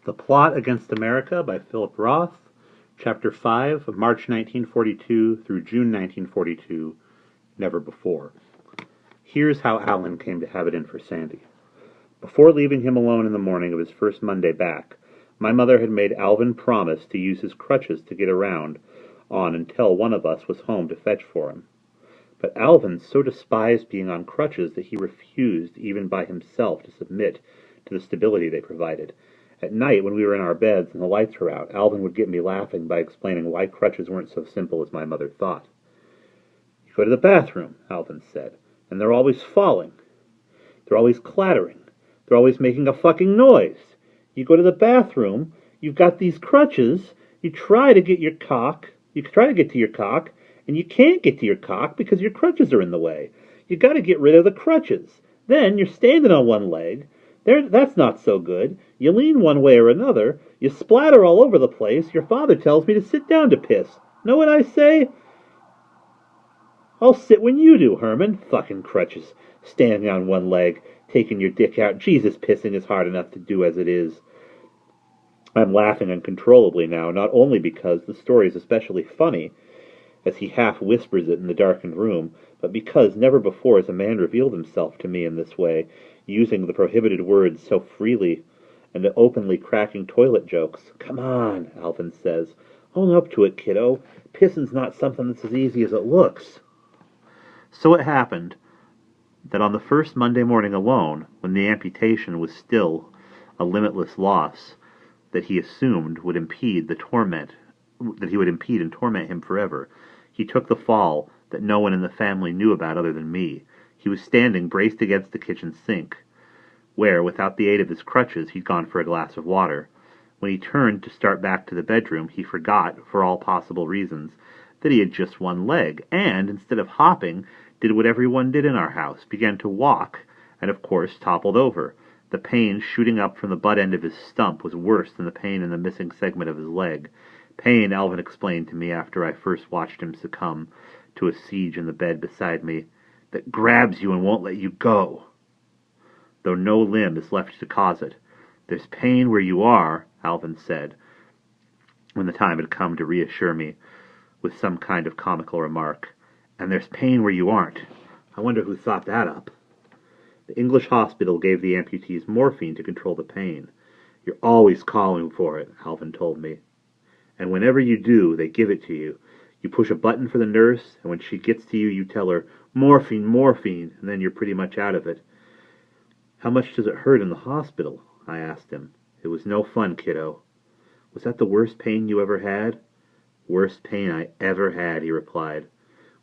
The Plot Against America by Philip Roth, Chapter 5, March 1942 through June 1942, Never Before. Here's how Alan came to have it in for Sandy. Before leaving him alone in the morning of his first Monday back, my mother had made Alvin promise to use his crutches to get around on until one of us was home to fetch for him. But Alvin so despised being on crutches that he refused even by himself to submit to the stability they provided. At night, when we were in our beds and the lights were out, Alvin would get me laughing by explaining why crutches weren't so simple as my mother thought. "You go to the bathroom," Alvin said, "and they're always falling. They're always clattering. They're always making a fucking noise. You go to the bathroom, you've got these crutches, you try to get to your cock, and you can't get to your cock because your crutches are in the way. You got to get rid of the crutches. Then you're standing on one leg. That's not so good. You lean one way or another. You splatter all over the place. Your father tells me to sit down to piss. Know what I say? I'll sit when you do, Herman. Fucking crutches. Standing on one leg, taking your dick out. Jesus, pissing is hard enough to do as it is." I'm laughing uncontrollably now, not only because the story is especially funny, as he half whispers it in the darkened room, but because never before has a man revealed himself to me in this way, using the prohibited words so freely, and openly cracking toilet jokes. "Come on," Alvin says. "Own up to it, kiddo. Pissing's not something that's as easy as it looks." So it happened that on the first Monday morning alone, when the amputation was still a limitless loss that he assumed would impede and torment him forever, he took the fall that no one in the family knew about other than me. He was standing braced against the kitchen sink, where, without the aid of his crutches, he'd gone for a glass of water. When he turned to start back to the bedroom, he forgot, for all possible reasons, that he had just one leg, and, instead of hopping, did what everyone did in our house, began to walk, and of course toppled over. The pain shooting up from the butt end of his stump was worse than the pain in the missing segment of his leg. Pain, Alvin explained to me after I first watched him succumb to a siege in the bed beside me, that grabs you and won't let you go, though no limb is left to cause it. "There's pain where you are," Alvin said, when the time had come to reassure me with some kind of comical remark. "And there's pain where you aren't. I wonder who thought that up." The English hospital gave the amputees morphine to control the pain. "You're always calling for it," Alvin told me. "And whenever you do, they give it to you. You push a button for the nurse, and when she gets to you, you tell her, 'Morphine, morphine,' and then you're pretty much out of it." "How much does it hurt in the hospital?" I asked him. "It was no fun, kiddo." "Was that the worst pain you ever had?" "Worst pain I ever had," he replied,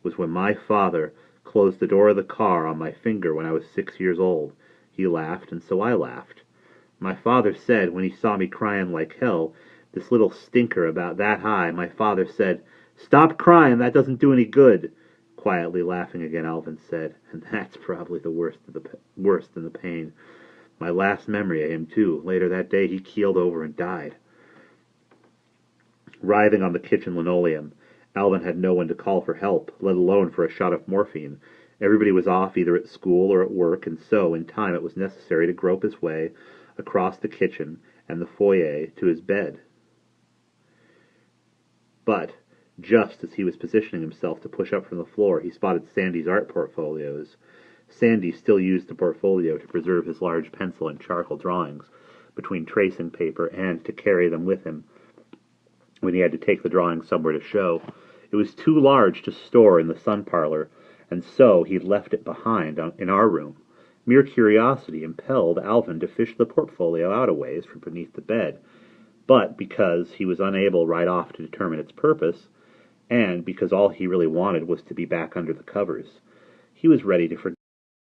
"was when my father closed the door of the car on my finger when I was 6 years old." He laughed, and so I laughed. "My father said, when he saw me crying like hell, this little stinker about that high, my father said, 'Stop crying, that doesn't do any good.'" Quietly laughing again, Alvin said, "And that's probably the worst than the pain. My last memory of him, too. Later that day, he keeled over and died." Writhing on the kitchen linoleum, Alvin had no one to call for help, let alone for a shot of morphine. Everybody was off either at school or at work, and so, in time, it was necessary to grope his way across the kitchen and the foyer to his bed. But just as he was positioning himself to push up from the floor, he spotted Sandy's art portfolios. Sandy still used the portfolio to preserve his large pencil and charcoal drawings between tracing paper and to carry them with him when he had to take the drawings somewhere to show. It was too large to store in the sun parlor, and so he'd left it behind in our room. Mere curiosity impelled Alvin to fish the portfolio out a ways from beneath the bed, but because he was unable right off to determine its purpose, and because all he really wanted was to be back under the covers, he was ready to forget